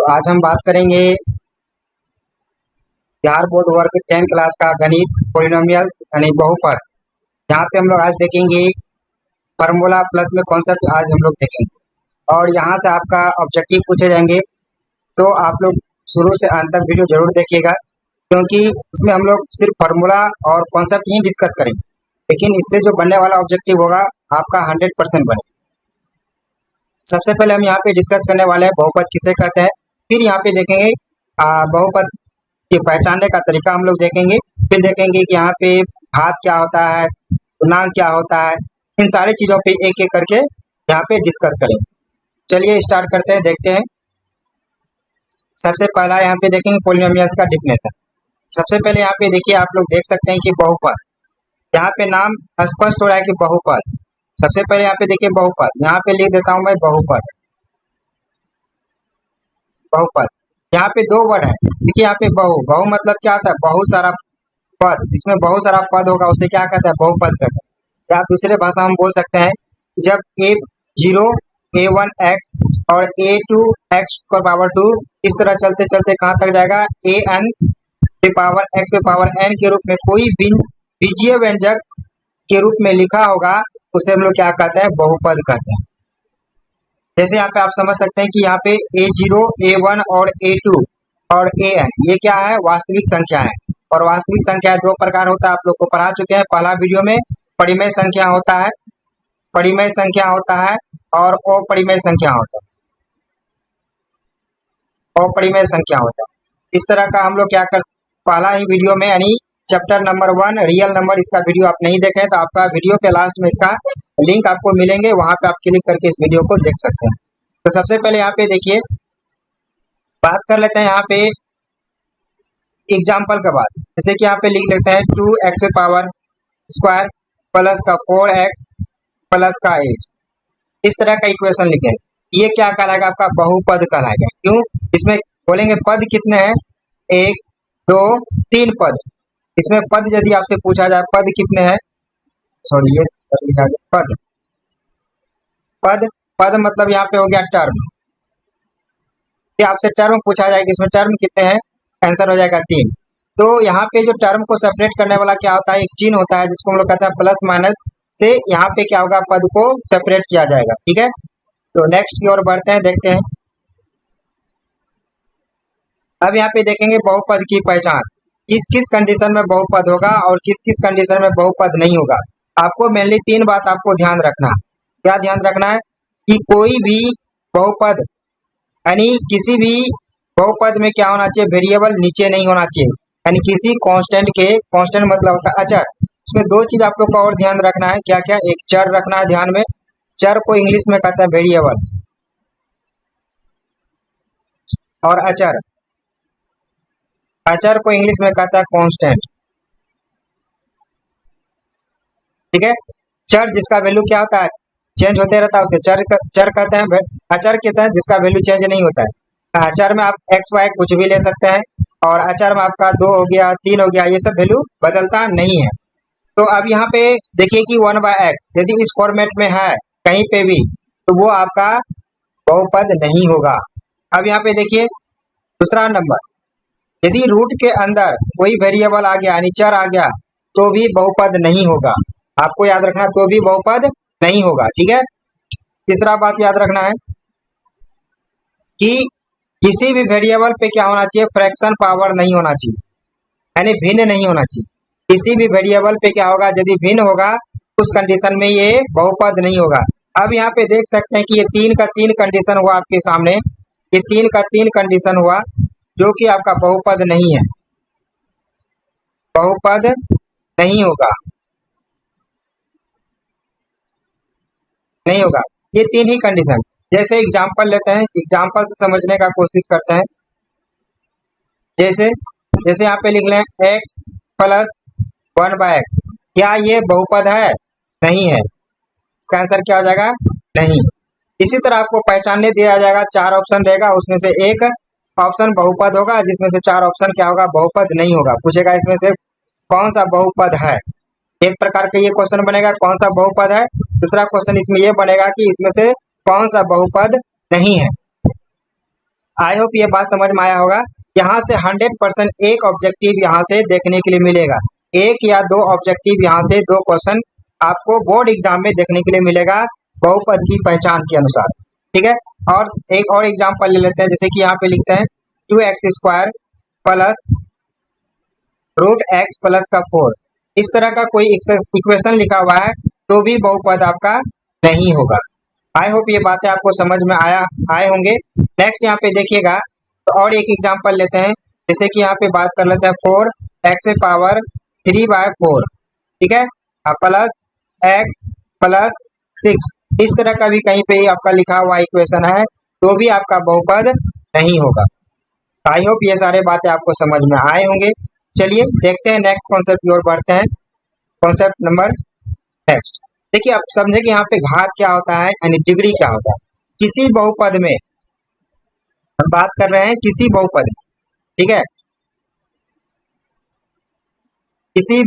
तो आज हम बात करेंगे बिहार बोर्ड वर्ग 10 क्लास का गणित पॉलिनोमियल्स यानी बहुपद। यहाँ पे हम लोग आज देखेंगे फार्मूला प्लस में कॉन्सेप्ट आज हम लोग देखेंगे और यहाँ से आपका ऑब्जेक्टिव पूछे जाएंगे। तो आप लोग शुरू से अंत तक वीडियो जरूर देखिएगा, क्योंकि इसमें हम लोग सिर्फ फार्मूला और कॉन्सेप्ट ही डिस्कस करेंगे, लेकिन इससे जो बनने वाला ऑब्जेक्टिव होगा आपका 100% बनेगा। सबसे पहले हम यहाँ पे डिस्कस करने वाले हैं बहुपद किसे कहते हैं, फिर यहाँ पे देखेंगे बहुपद के पहचानने का तरीका हम लोग देखेंगे, फिर देखेंगे कि यहाँ पे घात क्या होता है, पूर्णांक क्या होता है, इन सारी चीज़ों पे एक एक करके यहाँ पे डिस्कस करेंगे। चलिए स्टार्ट करते हैं, देखते हैं। सबसे पहला यहाँ पे देखेंगे पॉलिनोमियल्स का डिफिनेशन। सबसे पहले यहाँ पे देखिए, आप लोग देख सकते हैं कि बहुपद, यहाँ पे नाम स्पष्ट हो रहा है कि बहुपद। सबसे पहले यहाँ पे देखिए बहुपद, यहाँ पे लिख देता हूँ मैं बहुपद। बहुपद यहाँ पे दो वर्ड है, देखिए यहाँ पे बहु मतलब क्या होता है, बहुत सारा पद, जिसमें बहुत सारा पद होगा उसे क्या कहते हैं, बहुपद कहते हैं। या दूसरे भाषा हम बोल सकते हैं जब a0 a1x और a2x पर पावर 2 इस तरह चलते चलते कहाँ तक जाएगा, an पे पावर x पे पावर n के रूप में कोई बीजीय व्यंजक के रूप में लिखा होगा, उसे हम लोग क्या कहते हैं, बहुपद कहते हैं। जैसे यहाँ पे आप समझ सकते हैं कि यहाँ पे a0 a1 और a2 और an ये क्या है, वास्तविक संख्या है। और वास्तविक संख्या दो प्रकार होता है, आप लोग को पढ़ा चुके हैं पहला वीडियो में। परिमेय संख्या होता है, परिमेय संख्या होता है और अपरिमेय संख्या होता है, अपरिमेय संख्या होता है। इस तरह का हम लोग क्या कर, पहला ही वीडियो में यानी चैप्टर नंबर 1 रियल नंबर, इसका वीडियो आप नहीं देखे तो आपका वीडियो के लास्ट में इसका लिंक आपको मिलेंगे, वहां पे आप क्लिक करके इस वीडियो को देख सकते हैं। तो सबसे पहले यहाँ पे देखिए, बात कर लेते हैं यहाँ पे एग्जाम्पल के बाद। जैसे कि यहाँ पे लिख लेते हैं 2x पे पावर स्क्वायर प्लस का 4x प्लस का 8, इस तरह का इक्वेशन लिखे। ये क्या कहलाएगा, आपका बहुपद कहलाएगा। क्यों, इसमें बोलेंगे पद कितने हैं, 1 2 3 पद। इसमें पद यदि आपसे पूछा जाए पद कितने हैं, सॉरी ये पद, पद पद मतलब यहाँ पे हो गया टर्म। आपसे टर्म पूछा जाए कि इसमें टर्म कितने हैं, आंसर हो जाएगा 3। तो यहाँ पे जो टर्म को सेपरेट करने वाला क्या होता है, एक चिन्ह होता है जिसको हम लोग कहते हैं प्लस माइनस से, यहाँ पे क्या होगा, पद को सेपरेट किया जाएगा। ठीक है, तो नेक्स्ट की ओर बढ़ते हैं, देखते हैं। अब यहाँ पे देखेंगे बहुपद की पहचान, किस किस कंडीशन में बहुपद होगा और किस किस कंडीशन में बहुपद नहीं होगा। आपको मेनली 3 बात आपको ध्यान रखना है। क्या ध्यान रखना है कि कोई भी बहुपद यानी किसी भी बहुपद में क्या होना चाहिए, वेरिएबल नीचे नहीं होना चाहिए, यानी किसी कांस्टेंट के, कांस्टेंट मतलब होता है अचर। इसमें 2 चीज आप लोग को और ध्यान रखना है, क्या क्या, एक चर रखना है ध्यान में, चर को इंग्लिश में कहते हैं वेरिएबल, और अचर, अचर को इंग्लिश में कहता है कांस्टेंट। ठीक है, चर जिसका वैल्यू क्या होता है, चेंज होते रहता है, उसे चर कहते हैं। अचर कहते हैं जिसका वैल्यू चेंज नहीं होता है। अचर में आप एक्स वाई कुछ भी ले सकते हैं, और अचर में आपका 2 हो गया 3 हो गया, ये सब वैल्यू बदलता नहीं है। तो अब यहाँ पे देखिए कि 1/x यदि इस फॉर्मेट में है कहीं पे भी, तो वो आपका बहुपद नहीं होगा। अब यहाँ पे देखिए दूसरा नंबर, यदि रूट के अंदर कोई वेरिएबल आ गया यानी चर आ गया, तो भी बहुपद नहीं होगा। आपको याद रखना, तो भी बहुपद नहीं होगा। ठीक है, तीसरा बात याद रखना है कि किसी भी वेरिएबल पे क्या होना चाहिए, फ्रैक्शन पावर नहीं होना चाहिए, यानी भिन्न नहीं होना चाहिए। किसी भी वेरिएबल पे क्या होगा, यदि भिन्न होगा उस कंडीशन में ये बहुपद नहीं होगा। अब यहाँ पे देख सकते हैं कि ये 3 का 3 कंडीशन हुआ आपके सामने, ये 3 का 3 कंडीशन हुआ, जो कि आपका बहुपद नहीं है, बहुपद नहीं होगा, नहीं होगा। ये 3 ही कंडीशन। जैसे एग्जांपल लेते हैं, एग्जांपल से समझने का कोशिश करते हैं। जैसे जैसे यहाँ पे लिख लें x प्लस 1/x, क्या ये बहुपद है, नहीं है, इसका आंसर क्या हो जाएगा, नहीं। इसी तरह आपको पहचानने दिया जाएगा, 4 ऑप्शन रहेगा, उसमें से एक ऑप्शन बहुपद होगा, जिसमें से 4 ऑप्शन क्या होगा, बहुपद नहीं होगा। पूछेगा इसमें से कौन सा बहुपद है, एक प्रकार का ये क्वेश्चन बनेगा कौन सा बहुपद है, दूसरा क्वेश्चन इसमें ये बनेगा कि इसमें से कौन सा बहुपद नहीं है। आई होप ये बात समझ में आया होगा। यहाँ से 100% एक ऑब्जेक्टिव यहाँ से देखने के लिए मिलेगा, एक या दो ऑब्जेक्टिव यहाँ से दो क्वेश्चन आपको बोर्ड एग्जाम में देखने के लिए मिलेगा बहुपद की पहचान के अनुसार। ठीक है, और एक और एग्जाम्पल ले लेते हैं, जैसे कि यहाँ पे लिखते हैं 2x² प्लस √x प्लस का 4। इस तरह का कोई इक्वेशन लिखा हुआ है तो भी बहुपद आपका नहीं होगा। आई होप ये बातें आपको समझ में आए होंगे। नेक्स्ट यहाँ पे देखिएगा, तो और एक एग्जांपल लेते हैं, जैसे कि यहाँ पे बात कर लेते हैं 4x⁴ ठीक है, प्लस x प्लस 6। इस तरह का भी कहीं पे आपका लिखा हुआ इक्वेशन है तो भी आपका बहुपद नहीं होगा। आई होप ये सारे बातें आपको समझ में आए होंगे। चलिए देखते हैं नेक्स्ट कॉन्सेप्ट की ओर बढ़ते हैं। कॉन्सेप्ट नंबर नेक्स्ट देखिए, आप समझे कि यहाँ पे घात क्या होता है यानी डिग्री क्या होता है। किसी बहुपद में हम बात कर रहे हैं, किसी बहुपद में, ठीक है, किसी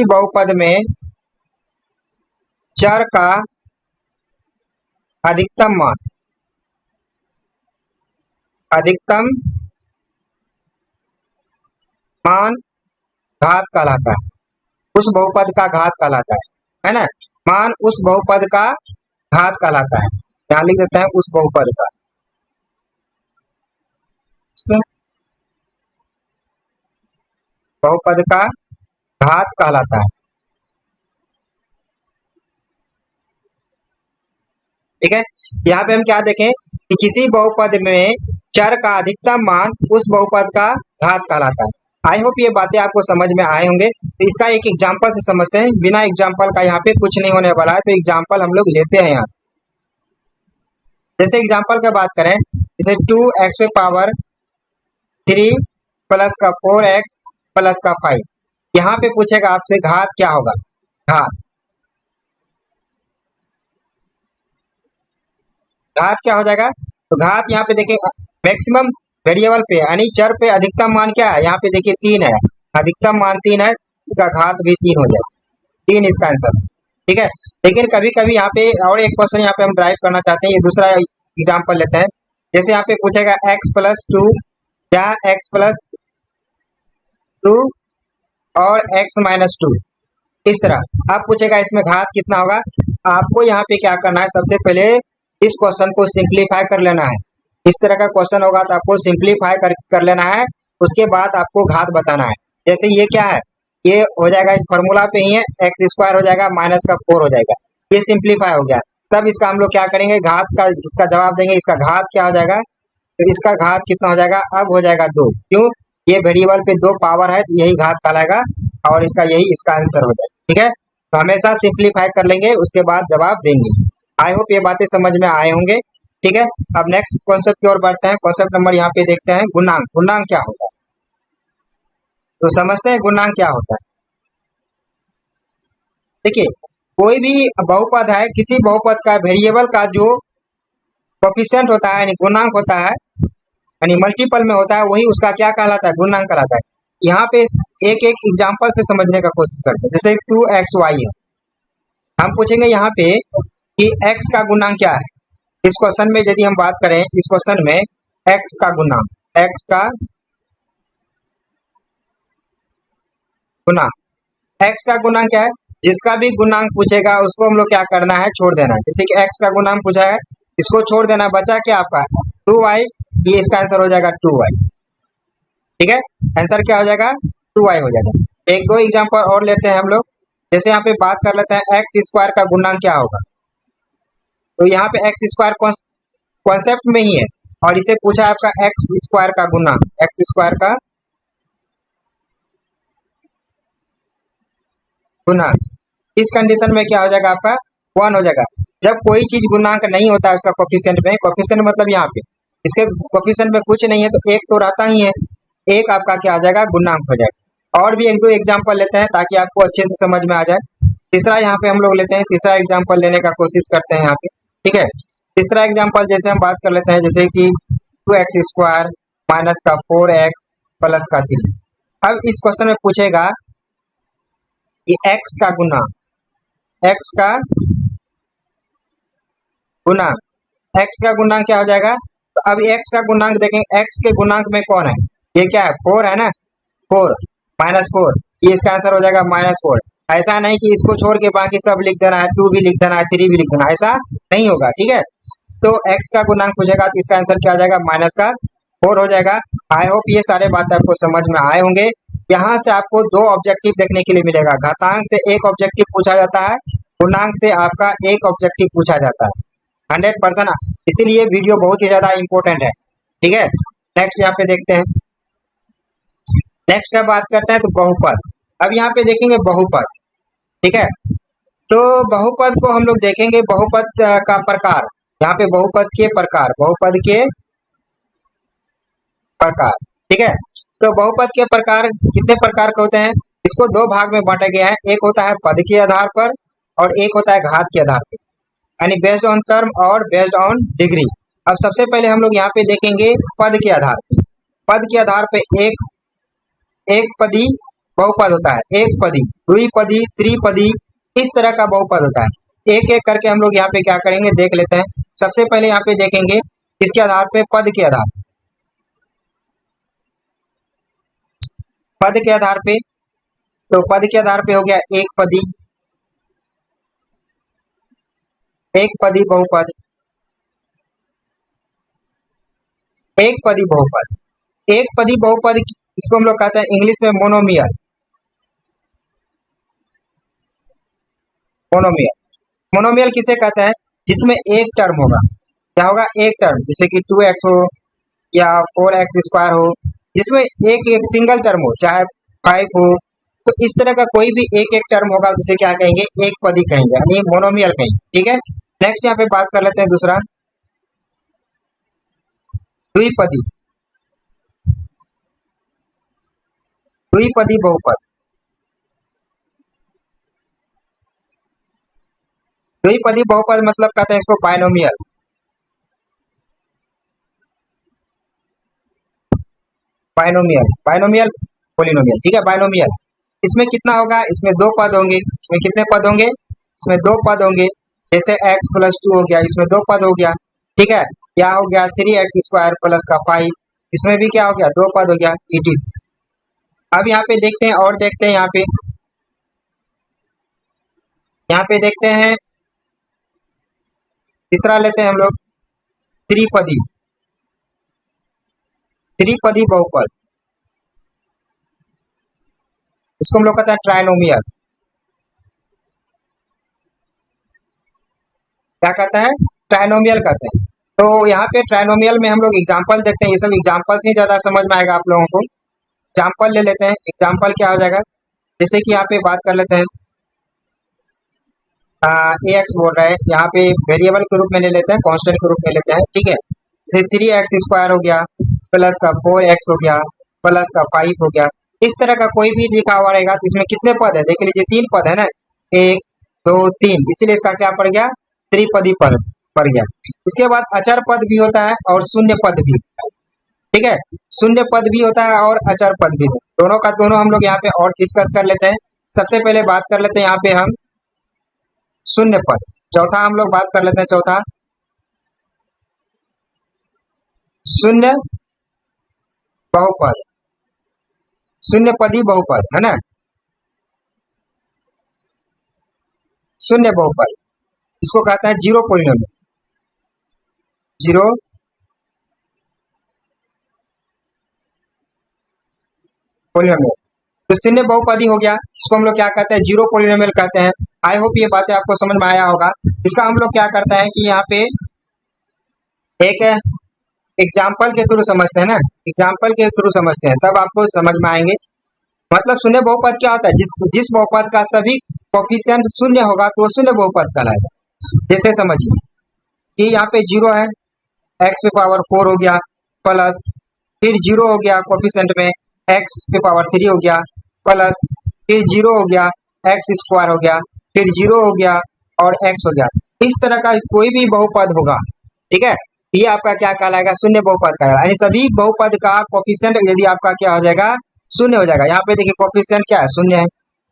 बहुपद में चर का अधिकतम मान घात कहलाता है, उस बहुपद का घात कहलाता है ना। मान उस बहुपद का घात कहलाता है, यहाँ लिख देते हैं उस बहुपद का, बहुपद का घात कहलाता है। ठीक है, यहाँ पे हम क्या देखें कि किसी बहुपद में चर का अधिकतम मान उस बहुपद का घात कहलाता है। आई होप ये बातें आपको समझ में आए होंगे। तो इसका एक एग्जांपल से समझते हैं, बिना एग्जांपल का यहाँ पे कुछ नहीं होने वाला है, तो एग्जांपल हम लोग लेते हैं यहाँ। जैसे एग्जांपल का बात करें, जैसे 2x⁴ प्लस का 4x प्लस का 5। यहाँ पे पूछेगा आपसे घात क्या होगा, घात क्या हो जाएगा। तो घात यहाँ पे देखिए मैक्सिमम वेरिएबल पे यानी चर पे अधिकतम मान क्या है, यहाँ पे देखिए 3 है, अधिकतम मान 3 है, इसका घात भी 3 हो जाएगा, 3 इसका आंसर। ठीक है, लेकिन कभी कभी यहाँ पे और एक क्वेश्चन यहाँ पे हम ड्राइव करना चाहते हैं, ये दूसरा एग्जाम्पल लेते हैं। जैसे यहाँ पे पूछेगा x+2 या x+2 और x-2, इस तरह आप पूछेगा इसमें घात कितना होगा। आपको यहाँ पे क्या करना है, सबसे पहले इस क्वेश्चन को सिंप्लीफाई कर लेना है। इस तरह का क्वेश्चन होगा तो आपको सिंप्लीफाई कर लेना है, उसके बाद आपको घात बताना है। जैसे ये क्या है, ये हो जाएगा इस फॉर्मूला पे ही है, x² हो जाएगा माइनस का 4 हो जाएगा, ये सिंप्लीफाई हो गया। तब इसका हम लोग क्या करेंगे, घात का इसका जवाब देंगे, इसका घात क्या हो जाएगा, तो इसका घात कितना हो जाएगा, अब हो जाएगा 2। क्यों, ये वेरिएबल पे 2 पावर है तो यही घात कहलाएगा और इसका यही इसका आंसर हो जाएगा। ठीक है, तो हमेशा सिंप्लीफाई कर लेंगे, उसके बाद जवाब देंगे। आई होप ये बातें समझ में आए होंगे। ठीक है, अब नेक्स्ट कॉन्सेप्ट की ओर बढ़ते हैं। कॉन्सेप्ट नंबर यहाँ पे देखते हैं, गुणांक। गुणांक क्या होता है, तो समझते हैं गुणांक क्या होता है। देखिए, कोई भी बहुपद है, किसी बहुपद का वेरिएबल का जो कोफिशिएंट होता है यानी गुणांक होता है, यानी मल्टीपल में होता है, वही उसका क्या कहलाता है, गुणांक कहलाता है। यहाँ पे एक एक एग्जाम्पल से समझने का कोशिश करते हैं। जैसे 2xy है, हम पूछेंगे यहाँ पे कि x का गुणांक क्या है। इस क्वेश्चन में यदि हम बात करें, इस क्वेश्चन में x का गुणांक, x का गुणांक क्या है, जिसका भी गुणांक पूछेगा उसको हम लोग क्या करना है, छोड़ देना है। जैसे कि x का गुणांक पूछा है, इसको छोड़ देना, बचा क्या आपका 2y, ये इसका आंसर हो जाएगा 2y। ठीक है, आंसर क्या हो जाएगा, 2y हो जाएगा। एक दो एग्जांपल और लेते हैं हम लोग। जैसे यहाँ पे बात कर लेते हैं x² का गुणांक क्या होगा, तो यहाँ पे x² कॉन्सेप्ट में ही है और इसे पूछा आपका x² का गुणांक, x² का गुणांक। इस कंडीशन में क्या हो जाएगा आपका 1 हो जाएगा। जब कोई चीज गुणांक नहीं होता है उसका कोफिशिएंट में, कोफिशिएंट मतलब यहाँ पे इसके कोफिशिएंट में कुछ नहीं है तो एक तो रहता ही है, एक आपका क्या आ जाएगा, गुणांक हो जाएगा। और भी एक दो एग्जाम्पल लेते हैं ताकि आपको अच्छे से समझ में आ जाए। तीसरा यहाँ पे हम लोग लेते हैं, तीसरा एग्जाम्पल लेने का कोशिश करते हैं यहाँ पे। ठीक है, तीसरा एग्जाम्पल जैसे हम बात कर लेते हैं, जैसे कि 2x² माइनस का 4x प्लस का 3। अब इस क्वेश्चन में पूछेगा कि x का गुणांक, x का गुणांक x का गुणांक क्या हो जाएगा। तो अब x का गुणांक देखेंगे, x के गुणांक में कौन है, ये क्या है 4 है ना, 4 -4, ये इसका आंसर हो जाएगा -4। ऐसा नहीं कि इसको छोड़ के बाकी सब लिख देना है, 2 भी लिख देना है, 3 भी लिख देना है, ऐसा नहीं होगा, ठीक है। तो x का गुणांक पूछेगा तो इसका आंसर क्या हो जाएगा, -4 हो जाएगा। आई होप ये सारे बातें आपको समझ में आए होंगे। यहाँ से आपको 2 ऑब्जेक्टिव देखने के लिए मिलेगा, घातांक से एक ऑब्जेक्टिव पूछा जाता है, पूर्णांक से आपका एक ऑब्जेक्टिव पूछा जाता है 100%। इसीलिए वीडियो बहुत ही ज्यादा इंपॉर्टेंट है, ठीक है। नेक्स्ट यहाँ पे देखते हैं, नेक्स्ट का बात करते हैं तो बहुपद। अब यहाँ पे देखेंगे बहुपद, ठीक है। तो बहुपद को हम लोग देखेंगे, बहुपद का प्रकार, यहाँ पे बहुपद के प्रकार, बहुपद के प्रकार, ठीक है। तो बहुपद के प्रकार कितने प्रकार के होते हैं, इसको 2 भाग में बांटा गया है, एक होता है पद के आधार पर और एक होता है घात के आधार पर, यानी बेस्ड ऑन टर्म और बेस्ड ऑन डिग्री। अब सबसे पहले हम लोग यहाँ पे देखेंगे पद के आधार पे। पद के आधार पे एक पदी बहुपद होता है, एक पदी, द्विपदी, त्रिपदी, इस तरह का बहुपद होता है। एक एक करके हम लोग यहाँ पे क्या करेंगे देख लेते हैं। सबसे पहले यहाँ पे देखेंगे किसके आधार पे, पद के आधार, पद के आधार पे। तो पद के आधार पे हो गया एक पदी, एक पदी बहुपद, एक पदी बहुपद, एक पदी बहुपद, इसको हम लोग कहते हैं इंग्लिश में मोनोमियल। मोनोमियल, मोनोमियल किसे कहते हैं, जिसमें एक टर्म होगा, क्या होगा, एक टर्म, जैसे कि 2x हो या 4x² हो, जिसमें एक सिंगल टर्म हो, चाहे 5 हो, तो इस तरह का कोई भी एक टर्म होगा जिसे क्या कहेंगे, एक पदी कहेंगे, यानी मोनोमियल कहेंगे, ठीक है। नेक्स्ट यहाँ पे बात कर लेते हैं दूसरा, द्विपदी, द्विपदी बहुपद। द्विपदी बहुपद मतलब कहते हैं इसको बायनोमियल, बायनोमियल, बायनोमियल पोलिनोमियल, ठीक है, बायनोमियल। इसमें कितना होगा, इसमें 2 पद होंगे, इसमें कितने पद होंगे, इसमें 2 पद होंगे, जैसे x + 2 हो गया, इसमें 2 पद हो गया, ठीक है। क्या हो गया 3x² + का 5, इसमें भी क्या हो गया 2 पद हो गया, इट इज। अब यहाँ पे देखते हैं और देखते हैं, यहाँ पे देखते हैं, तीसरा लेते हैं हम लोग त्रिपदी, त्रिपदी बहुपद, इसको हम लोग कहते हैं ट्राइनोमियल। क्या कहता है, ट्राइनोमियल कहते हैं। तो यहाँ पे ट्राइनोमियल में हम लोग एग्जांपल देखते हैं, ये सब एग्जांपल से ज्यादा समझ में आएगा आप लोगों को। एग्जांपल ले लेते हैं, एग्जांपल क्या हो जाएगा, जैसे कि यहाँ पे बात कर लेते हैं, ax बोल रहा है, यहाँ पे वेरिएबल के रूप में ले लेते हैं, कांस्टेंट के रूप में लेते हैं, ठीक है। जैसे 3x² हो गया, प्लस का 4x हो गया, प्लस का 5 हो गया, इस तरह का कोई भी लिखा हुआ रहेगा तो इसमें कितने पद है, देख लीजिए 3 पद है ना, 1 2 3, इसीलिए इसका क्या पड़ गया, त्रिपदी पद पड़ गया। इसके बाद अचर पद भी होता है और शून्य पद भी होता है, ठीक है, शून्य पद भी होता है और अचर पद भी, दोनों का दोनों हम लोग यहाँ पे और डिस्कस कर लेते हैं। सबसे पहले बात कर लेते हैं यहाँ पे हम शून्य पद, चौथा हम लोग बात कर लेते हैं, चौथा शून्य बहुपद, शून्य पदी बहुपद है ना, शून्य बहुपद, इसको कहता है जीरो पोलिनोमियल, जीरो पोलिनोमियल। तो शून्य बहुपदी हो गया, इसको हम लोग क्या कहते हैं, जीरो पोलिनोमियल कहते हैं। आई होप ये बातें आपको समझ में आया होगा। इसका हम लोग क्या करते हैं कि यहाँ पे एक एग्जाम्पल के थ्रू समझते हैं ना, एग्जाम्पल के थ्रू समझते हैं, तब आपको समझ में आएंगे। मतलब शून्य बहुपद क्या होता है, जिस बहुपद का सभी कोफिशिएंट शून्य होगा तो वो शून्य बहुपद कहलाएगा। जैसे समझिए कि यहाँ पे 0 है, x⁴ हो गया, प्लस फिर 0 हो गया कोफिशिएंट में, x⁴ हो गया, प्लस फिर 0 हो गया, x² हो गया, फिर 0 हो गया और x हो गया। इस तरह का कोई भी बहुपद होगा, ठीक है, ये आपका क्या कहलाएगा, शून्य बहुपद कहलाएगा। यानी सभी बहुपद का कोफिशिएंट यदि आपका क्या हो जाएगा, शून्य हो जाएगा। यहाँ पे देखिए कोफिशिएंट क्या है, शून्य है,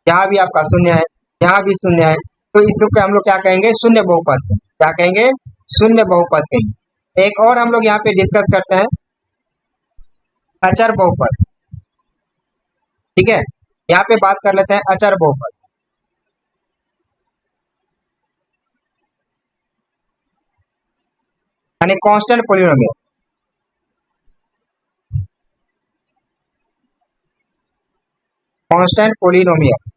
यहाँ भी आपका शून्य है, यहाँ भी शून्य है, तो इसको हम लोग क्या कहेंगे, शून्य बहुपद, क्या कहेंगे, शून्य बहुपद कहेंगे। एक और हम लोग यहाँ पे डिस्कस करते हैं अचर बहुपद। ठीक है, यहाँ पे बात कर लेते हैं अचर बहुपद। यानी कांस्टेंट पोलिनोमियल। कांस्टेंट पोलिनोमियल,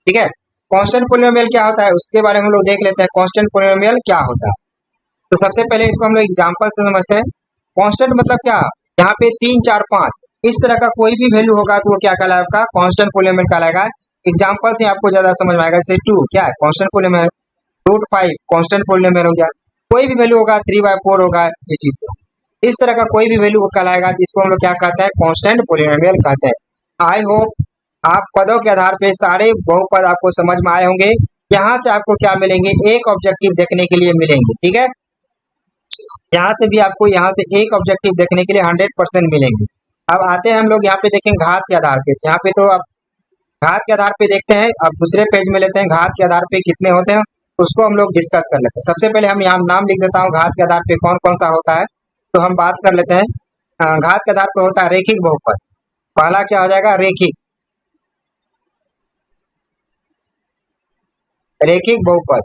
ठीक है। कांस्टेंट पोलिनोमियल क्या होता है उसके बारे में हम लोग देख लेते हैं। कांस्टेंट पोलिनोमियल क्या होता है, तो सबसे पहले इसको हम लोग एग्जांपल से समझते हैं। कांस्टेंट मतलब क्या, यहाँ पे 3 4 5 इस तरह का कोई भी वैल्यू होगा तो वो क्या कहलाएगा, आपका कांस्टेंट पोलिनोमियल कहलाएगा। एग्जांपल से आपको ज्यादा समझ में आएगा। जैसे 2 क्या है, constant polynomial. Root 5 constant polynomial हो गया। कोई भी वैल्यू होगा 3/4 होगा, इस तरह का कोई भी वैल्यू कहलाएगा, इसको हम लोग क्या कहते हैं, कांस्टेंट पोलिनोमियल कहते हैं। आई होप आप पदों के आधार पे सारे बहुपद आपको समझ में आए होंगे। यहाँ से आपको क्या मिलेंगे, एक ऑब्जेक्टिव देखने के लिए मिलेंगे। ठीक है, यहाँ से भी आपको यहाँ से एक ऑब्जेक्टिव देखने के लिए 100% मिलेंगे। अब आते हैं हम लोग यहाँ पे देखेंगे घात के आधार पे। यहाँ पे तो अब घात के आधार पे देखते हैं। अब दूसरे पेज में लेते हैं घात के आधार पे कितने होते हैं, उसको हम लोग डिस्कस कर लेते हैं। सबसे पहले हम यहाँ नाम लिख देता हूँ घात के आधार पे कौन कौन सा होता है, तो हम बात कर लेते हैं। घात के आधार पे होता है रेखिक बहुपद। पहला क्या हो जाएगा, रेखिक। रेखिक बहुपद,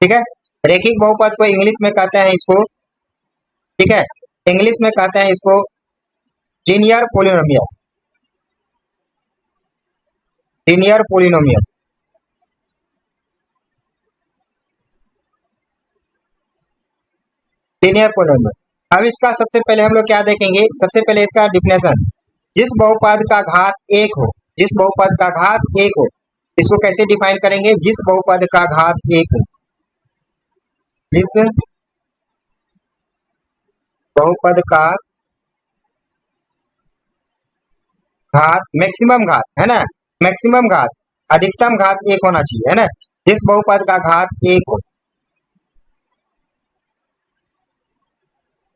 ठीक है। रेखिक बहुपद को इंग्लिश में कहते हैं इसको, ठीक है, इंग्लिश में कहते हैं इसको linear polynomial. Linear polynomial, linear polynomial. अब इसका सबसे पहले हम लोग क्या देखेंगे, सबसे पहले इसका डिफिनेशन। जिस बहुपद का घात एक हो, जिस बहुपद का घात एक हो, इसको कैसे डिफाइन करेंगे, जिस बहुपद का घात एक हो। जिस बहुपद का घात, मैक्सिमम घात है ना, मैक्सिमम घात, अधिकतम घात एक होना चाहिए, है ना। जिस बहुपद का घात एक हो,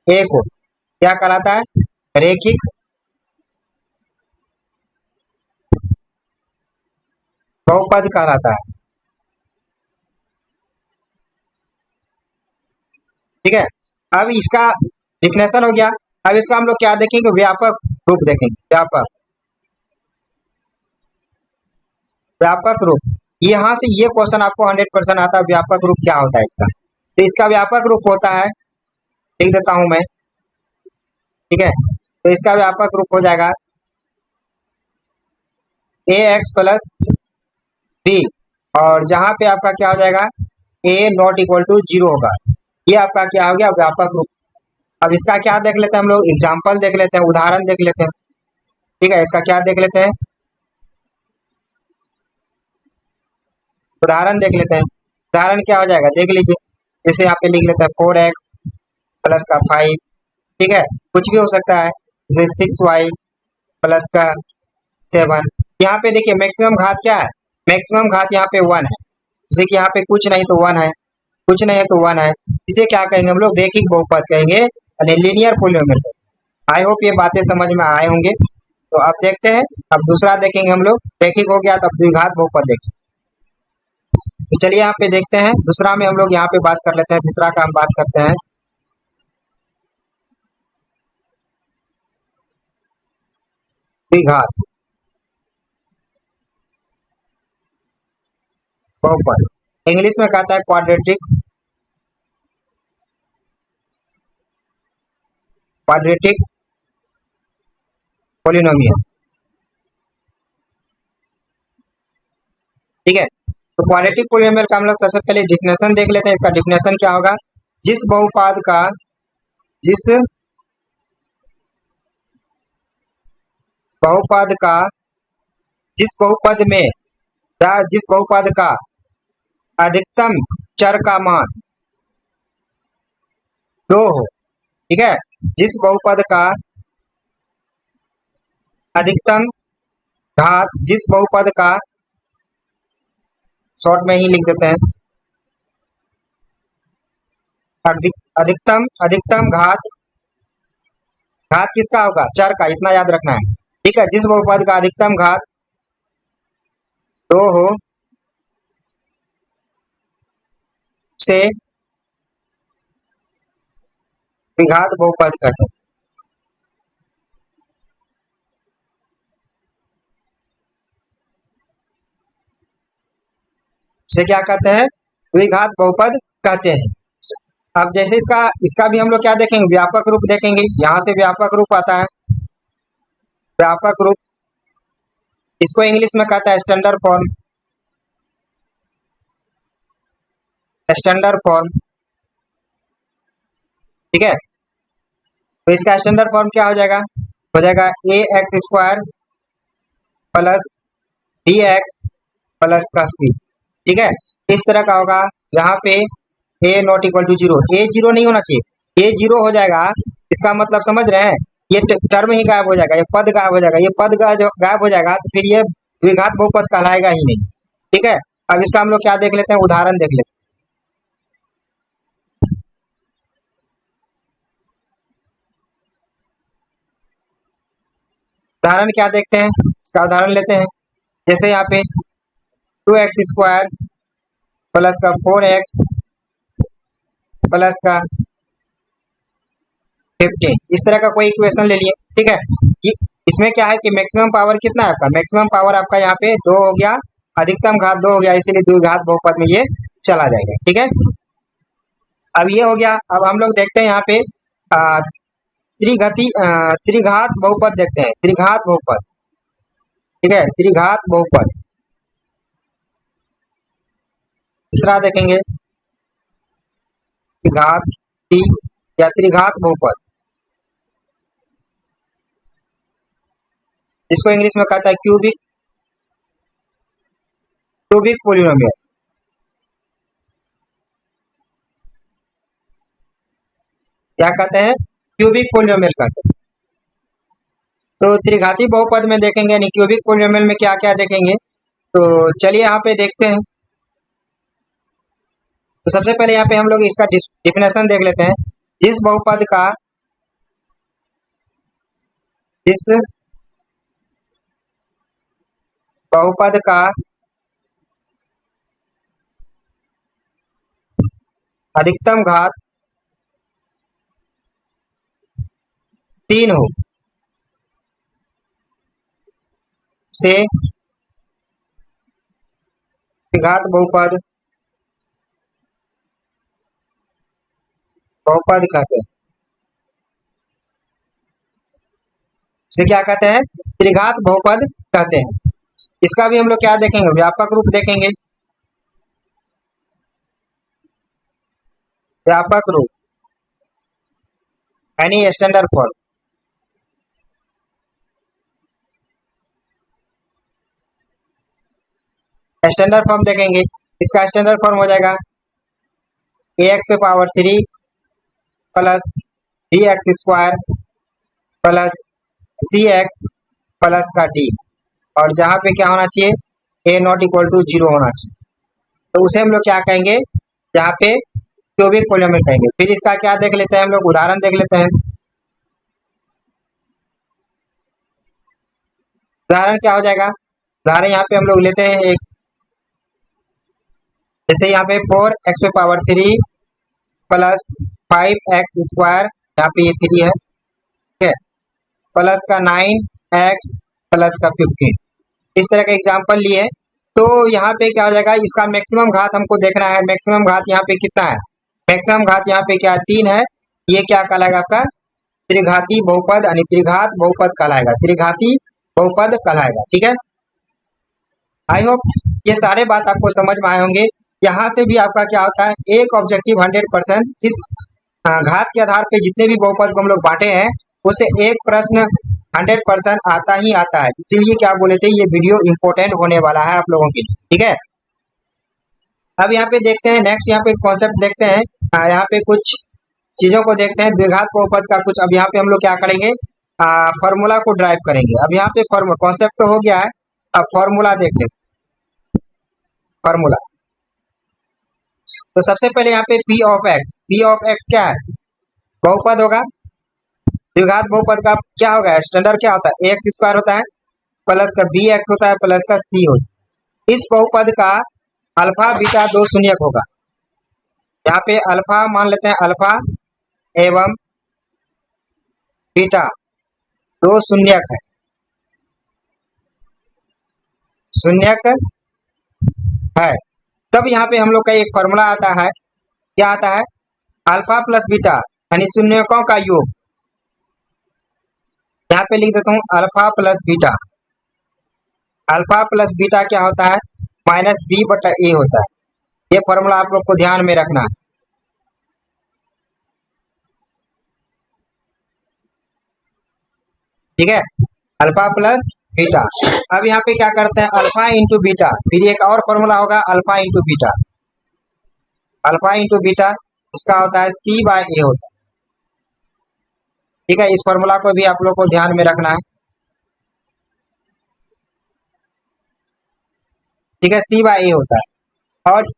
एक हो, क्या कहलाता है, रेखिक बहुपद कहलाता है। ठीक है, अब इसका डिफिनेशन हो गया। अब इसका हम लोग क्या देखेंगे, व्यापक रूप देखेंगे। व्यापक, व्यापक रूप। यहाँ से ये क्वेश्चन आपको 100% आता है, व्यापक रूप क्या होता है इसका। तो इसका व्यापक रूप होता है, लिख देता हूं मैं, ठीक है। तो इसका व्यापक रूप हो जाएगा ax प्लस बी, और जहां पे आपका क्या हो जाएगा, a नॉट इक्वल टू 0 होगा। ये आपका क्या हो गया, व्यापक रूप। अब इसका क्या देख लेते हैं हम लोग, एग्जाम्पल देख लेते हैं, उदाहरण देख लेते हैं। ठीक है, इसका क्या देख लेते हैं, उदाहरण देख लेते हैं। उदाहरण क्या हो जाएगा देख लीजिए। जैसे यहाँ पे लिख लेते हैं 4x प्लस का 5, ठीक है, कुछ भी हो सकता है। जैसे 6y प्लस का 7। यहाँ पे देखिए मैक्सिमम घात क्या है, मैक्सिमम घात यहाँ पे 1 है। जैसे कि यहाँ पे कुछ नहीं तो 1 है, कुछ नहीं है तो 1 है। इसे क्या कहेंगे हम लोग, रेखिक बहुपद कहेंगे, यानी लीनियर पोलिनोमियल। आई होप ये बातें समझ में आए होंगे। तो अब देखते हैं, अब दूसरा देखेंगे हम लोग। रेखिक हो गया, तब द्विघात बहुपद देखें। तो चलिए यहाँ पे देखते हैं, दूसरा में हम लोग यहाँ पे बात कर लेते हैं। दूसरा का हम बात करते हैं द्विघात बहुपद। इंग्लिश में कहता है क्वाड्रेटिक, क्वाड्रेटिक पोलिनोमियल। ठीक है, तो क्वाड्रेटिक पोलिनोमियल का हम लोग सबसे पहले डिफिनेशन देख लेते हैं। इसका डिफिनेशन क्या होगा, जिस बहुपद का, जिस बहुपद का, जिस बहुपद में या जिस बहुपद का अधिकतम चर का मान 2 हो, ठीक है, जिस बहुपद का अधिकतम घात, जिस बहुपद का, शॉर्ट में ही लिख देते हैं, अधिकतम, अधिकतम घात, घात किसका होगा, चर का, इतना याद रखना है। ठीक है, जिस बहुपद का अधिकतम घात 2 हो, से द्विघात बहुपद कहते हैं। से क्या कहते हैं? द्विघात बहुपद कहते हैं। अब जैसे इसका इसका भी हम लोग क्या देखेंगे? व्यापक रूप देखेंगे। यहाँ से व्यापक रूप आता है, व्यापक रूप, इसको इंग्लिश में कहता है स्टैंडर्ड फॉर्म। स्टैंडर्ड फॉर्म, ठीक है। तो इसका स्टैंडर्ड फॉर्म क्या हो जाएगा A X square plus B X plus का सी, ठीक है। इस तरह का होगा जहाँ पे A not equal to zero, A zero नहीं होना चाहिए, ए जीरो हो जाएगा इसका मतलब समझ रहे हैं, ये टर्म ही गायब हो जाएगा, ये पद गायब हो जाएगा, ये पद जो गायब हो जाएगा तो फिर ये द्विघात बहुपद कहलाएगा ही नहीं, ठीक है। अब इसका हम लोग क्या देख लेते हैं? उदाहरण देख लेते हैं। उदाहरण क्या देखते हैं? इसका उदाहरण लेते हैं। जैसे यहाँ पे 2x स्क्वायर प्लस का 4x प्लस का 15, इस तरह का कोई इक्वेशन ले लिए, ठीक है। इसमें क्या है कि मैक्सिमम पावर कितना है आपका? मैक्सिमम पावर आपका यहाँ पे 2 हो गया, अधिकतम घात 2 हो गया, इसीलिए द्विघात बहुपद में ये चला जाएगा, ठीक है। अब ये हो गया। अब हम लोग देखते हैं यहाँ पे त्रिघात बहुपद देखते हैं। त्रिघात बहुपद, ठीक है, त्रिघात बहुपद। तीसरा देखेंगे त्रिघात टी या त्रिघात बहुपद, जिसको इंग्लिश में कहता है क्यूबिक पोलिनोमियल। क्या कहते हैं? क्यूबिक पोलिनोमियल कहते हैं। तो त्रिघाती बहुपद में देखेंगे यानी क्यूबिक पोलिनोमियल में क्या क्या देखेंगे, तो चलिए यहाँ पे देखते हैं। तो सबसे पहले यहाँ पे हम लोग इसका डिफिनेशन देख लेते हैं। जिस बहुपद का अधिकतम घात 3 हो से द्विघात बहुपद कहते हैं। इसे क्या कहते हैं? त्रिघात बहुपद कहते हैं। इसका भी हम लोग क्या देखेंगे? व्यापक रूप देखेंगे। व्यापक रूप यानी स्टैंडर्ड फॉर्म। स्टैंडर्ड फॉर्म देखेंगे। इसका स्टैंडर्ड फॉर्म हो जाएगा ए एक्स पे power 3 plus B X square plus C X plus का डी, और जहाँ पे क्या होना चाहिए? A not equal to zero होना चाहिए। तो उसे हम लोग क्या कहेंगे? यहाँ पे क्यूबिक पोलिनोमियल कहेंगे। फिर इसका क्या देख लेते हैं हम लोग? उदाहरण देख लेते हैं। उदाहरण क्या हो जाएगा? उदाहरण यहाँ पे हम लोग लेते हैं एक, जैसे यहाँ पे 4x पे पावर 3 प्लस 5x स्क्वायर, यहाँ पे ये 3 है, ठीक है, प्लस का 9x प्लस का 15, इस तरह का एग्जाम्पल लिए। तो यहाँ पे क्या हो जाएगा? इसका मैक्सिमम घात हमको देखना है। मैक्सिमम घात यहाँ पे कितना है? मैक्सिमम घात यहाँ पे क्या है? 3 है। ये क्या कहलाएगा आपका? त्रिघाती बहुपद यानी त्रिघात बहुपद कहलाएगा, त्रिघाती बहुपद कहलाएगा, ठीक है। आई होप ये सारे बात आपको समझ में आए होंगे। यहाँ से भी आपका क्या होता है? एक ऑब्जेक्टिव 100% इस घात के आधार पे जितने भी बहुपद को हम लोग बांटे हैं उसे एक प्रश्न 100% आता ही आता है। इसीलिए क्या बोले थे, ये वीडियो इंपॉर्टेंट होने वाला है आप लोगों के लिए, ठीक है। अब यहाँ पे देखते हैं नेक्स्ट, यहाँ पे कॉन्सेप्ट देखते हैं। यहाँ पे कुछ चीजों को देखते हैं द्विघात बहुपद का कुछ। अब यहाँ पे हम लोग क्या करेंगे? फॉर्मूला को ड्राइव करेंगे। अब यहाँ पे फॉर्मूला कॉन्सेप्ट तो हो गया है, अब फॉर्मूला देख लेते हैं। फॉर्मूला तो सबसे पहले यहाँ पे पी ऑफ एक्स क्या है? बहुपद होगा। द्विघात बहुपद का क्या होगा? स्टैंडर्ड क्या होता है? ए एक्स स्क्वायर होता है प्लस का बी एक्स होता है प्लस का सी होता है। इस बहुपद का अल्फा बीटा 2 शून्यक होगा। यहाँ पे अल्फा मान लेते हैं, अल्फा एवं बीटा दो शून्यक है, शून्यक है। तब यहाँ पे हम लोग का एक फॉर्मूला आता है, क्या आता है, अल्फा प्लस बीटा यानी शून्यकों का योग। यहाँ पे लिख देता हूँ alpha plus beta. Alpha plus beta क्या होता है, माइनस बी बटा ए होता है। ये फॉर्मूला आप लोग को ध्यान में रखना है। ठीक है, अल्फा प्लस बीटा। अब यहाँ पे क्या करते हैं, अल्फा इंटू बीटा, फिर एक और फॉर्मूला होगा alpha into beta. Alpha into beta इसका होता है सी बाय ए होता है। ठीक है, इस फॉर्मूला को भी आप लोग को ध्यान में रखना है। ठीक है, सी बाय ए होता है। और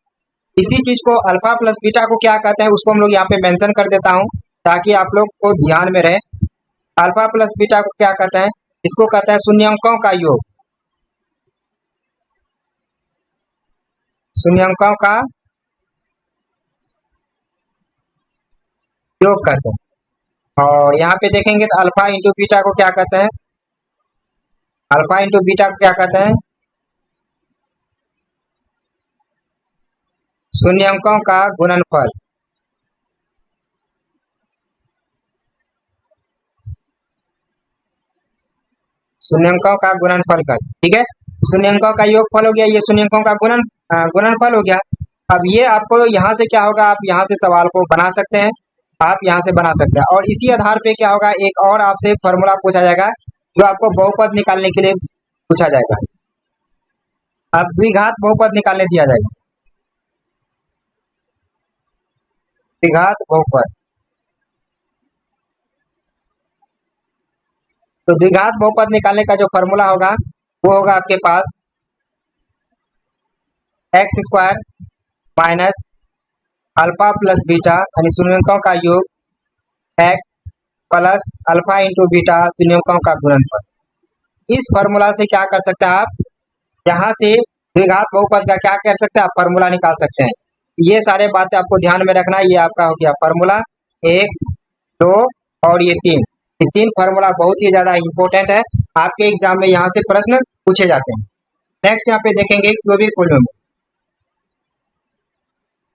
इसी चीज को अल्फा प्लस बीटा को क्या कहते हैं उसको हम लोग यहाँ पे मेंशन कर देता हूँ ताकि आप लोग को ध्यान में रहे। अल्फा प्लस बीटा को क्या कहते हैं, इसको कहते हैं शून्यंकों का योग। शून्यंकों का योग कहते हैं। और यहाँ पे देखेंगे तो अल्फा इंटू बीटा को क्या कहते हैं, अल्फा इंटू बीटा को क्या कहते हैं, शून्यंकों का गुणनफल। शून्यंकों का गुणनफल का, ठीक है, शून्यंकों का योगफल हो गया, ये शून्यंकों का गुणनफल हो गया। अब ये आपको यहाँ से क्या होगा, आप यहाँ से सवाल को बना सकते हैं, आप यहाँ से बना सकते हैं। और इसी आधार पे क्या होगा, एक और आपसे फॉर्मूला पूछा जाएगा जो आपको बहुपद निकालने के लिए पूछा जाएगा। अब द्विघात बहुपद निकालने दिया जाएगा, द्विघात बहुपद। तो द्विघात बहुपद निकालने का जो फॉर्मूला होगा वो होगा आपके पास X square minus alpha plus beta यानी शून्यंकों का योग X plus alpha into beta शून्यंकों का गुणनफल। इस फॉर्मूला से क्या कर सकते हैं आप, यहाँ से द्विघात बहुपद का क्या कर सकते हैं आप, फॉर्मूला निकाल सकते हैं। ये सारे बातें आपको ध्यान में रखना है। ये आपका हो गया फॉर्मूला 1, 2 और ये 3। ये 3 फार्मूला बहुत ही ज्यादा इंपॉर्टेंट है, आपके एग्जाम में यहाँ से प्रश्न पूछे जाते हैं। नेक्स्ट यहाँ पे देखेंगे क्यूबिक पॉलीनोमियल।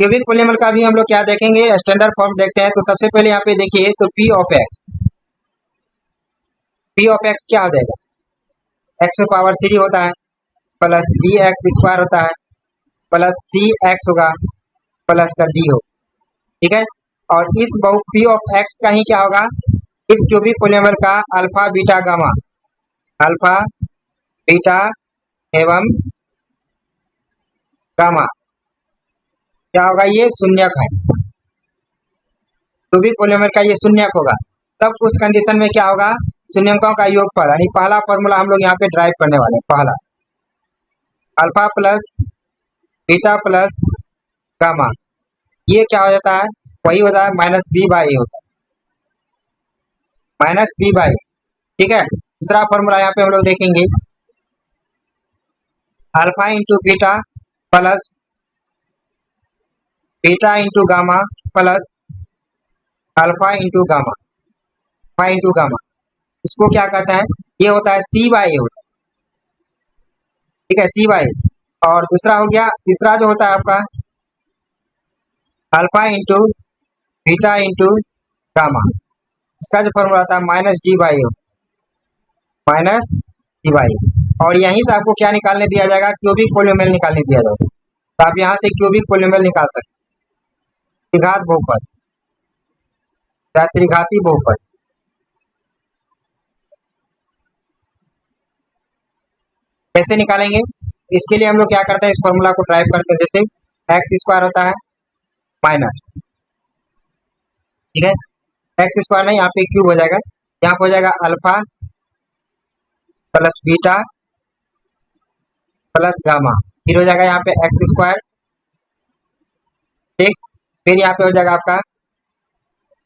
क्यूबिक पॉलीनोमियल का भी हम लोग क्या देखेंगे, स्टैंडर्ड फॉर्म देखते हैं। तो सबसे पहले यहाँ पे देखिए तो P of x, P of x क्या हो जाएगा, एक्स में पावर 3 होता है प्लस बी एक्स स्क्वायर होता है प्लस सी एक्स होगा प्लस का डी हो। ठीक है, और इस बहु पी ऑफ एक्स का ही क्या होगा, इस क्यूबिक पॉलीनोमियल का alpha beta gamma, alpha beta एवं गामा क्या होगा, ये शून्यक है। क्यूबिक पॉलीनोमियल का ये शून्यक होगा। तब उस कंडीशन में क्या होगा, शून्यकों का योगफल यानी पहला फॉर्मूला हम लोग यहाँ पे ड्राइव करने वाले हैं। पहला alpha plus beta plus gamma, ये क्या हो जाता है, वही होता है माइनस बी बाई ए होता है, माइनस बी बाई। ठीक है, दूसरा फॉर्मूला यहाँ पे हम लोग देखेंगे alpha into beta plus beta into gamma plus alpha into gamma, alpha into gamma, इसको क्या कहता है, ये होता है सी बाई ए होता है। ठीक है, सी बाई। और दूसरा हो गया, तीसरा जो होता है आपका alpha into beta into gamma, इसका जो फॉर्मूला आता है minus D by O, minus D by. और यहीं से आपको क्या निकालने दिया जाएगा, क्यूबिक पॉलीनोमियल निकालने दिया जाएगा। तो आप यहाँ से क्यूबिक पॉलीनोमियल निकाल सकते हैं, त्रिघात बहुपद या त्रिघाती बहुपद। कैसे निकालेंगे, इसके लिए हम लोग क्या करते हैं, इस फॉर्मूला को ड्राइव करते हैं। जैसे एक्स स्क्वायर होता है माइनस, ठीक है, एक्स स्क्वायर नहीं, यहाँ पे क्यूब हो जाएगा, यहाँ पे हो जाएगा alpha plus beta plus gamma, फिर हो जाएगा यहाँ पे एक्स स्क्वायर। ठीक, फिर यहाँ पे हो जाएगा आपका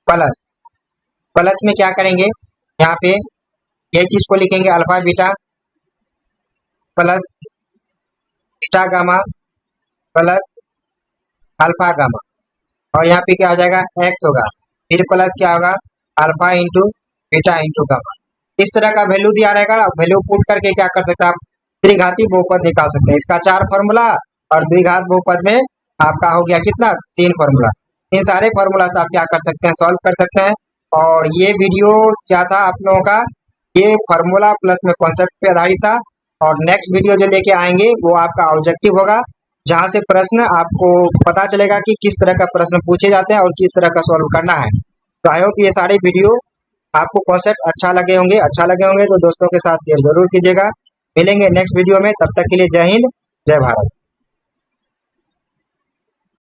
प्लस, प्लस में क्या करेंगे, यहाँ पे ये चीज को लिखेंगे alpha beta plus beta gamma plus alpha gamma. और यहाँ पे क्या हो जाएगा, एक्स होगा, फिर प्लस क्या होगा, alpha into beta into gamma. इस तरह का वैल्यू दिया रहेगा। वैल्यू पुट करके क्या कर सकते हैं आप, त्रिघाती बहुपद निकाल सकते हैं। इसका 4 फॉर्मूला और द्विघात बहुपद में आपका हो गया कितना, 3 फॉर्मूला। इन सारे फॉर्मूला से आप क्या कर सकते हैं, सॉल्व कर सकते हैं। और ये वीडियो क्या था आप लोगों का, ये फार्मूला प्लस में कॉन्सेप्ट पे आधारित था। और नेक्स्ट वीडियो जो लेके आएंगे वो आपका ऑब्जेक्टिव होगा, जहां से प्रश्न आपको पता चलेगा कि किस तरह का प्रश्न पूछे जाते हैं और किस तरह का सॉल्व करना है। तो आई होप ये सारे वीडियो आपको कॉन्सेप्ट अच्छा लगे होंगे तो दोस्तों के साथ शेयर जरूर कीजिएगा। मिलेंगे नेक्स्ट वीडियो में, तब तक के लिए जय हिंद, जय भारत।